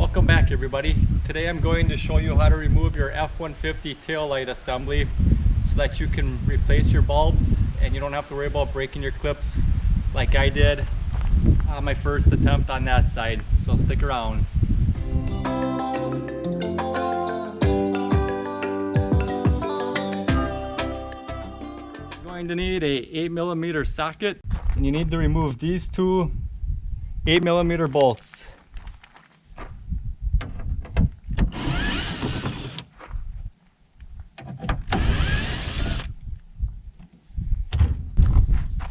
Welcome back everybody. Today I'm going to show you how to remove your F150 taillight assembly so that you can replace your bulbs and you don't have to worry about breaking your clips like I did on my first attempt on that side. So stick around. You're going to need a 8mm socket, and you need to remove these two 8mm bolts.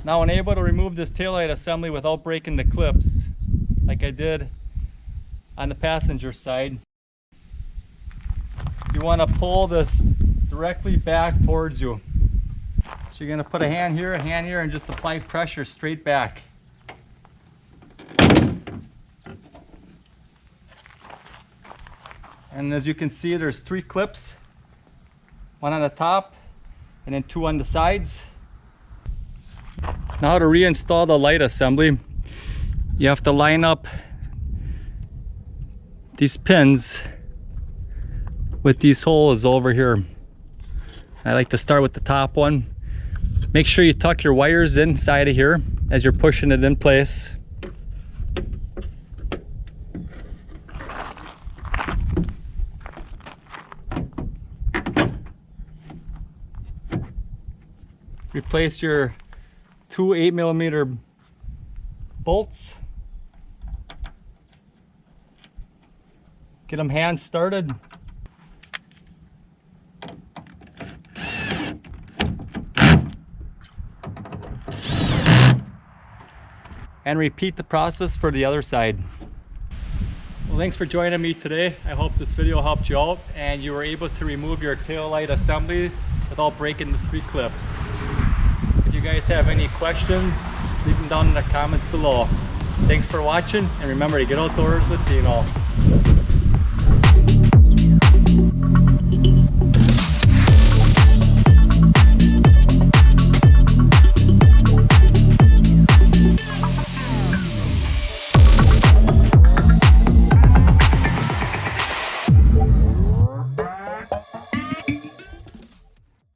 Now, when able to remove this taillight assembly without breaking the clips, like I did on the passenger side, you want to pull this directly back towards you. So you're going to put a hand here, and just apply pressure straight back. And as you can see, there's 3 clips, one on the top and then 2 on the sides. Now to reinstall the light assembly, you have to line up these pins with these holes over here. I like to start with the top one. Make sure you tuck your wires inside of here as you're pushing it in place. Replace your 2 8mm bolts. Get them hand started. And repeat the process for the other side. Well, thanks for joining me today. I hope this video helped you out and you were able to remove your taillight assembly without breaking the 3 clips. If you guys have any questions, leave them down in the comments below. Thanks for watching, and remember to get outdoors with Deano.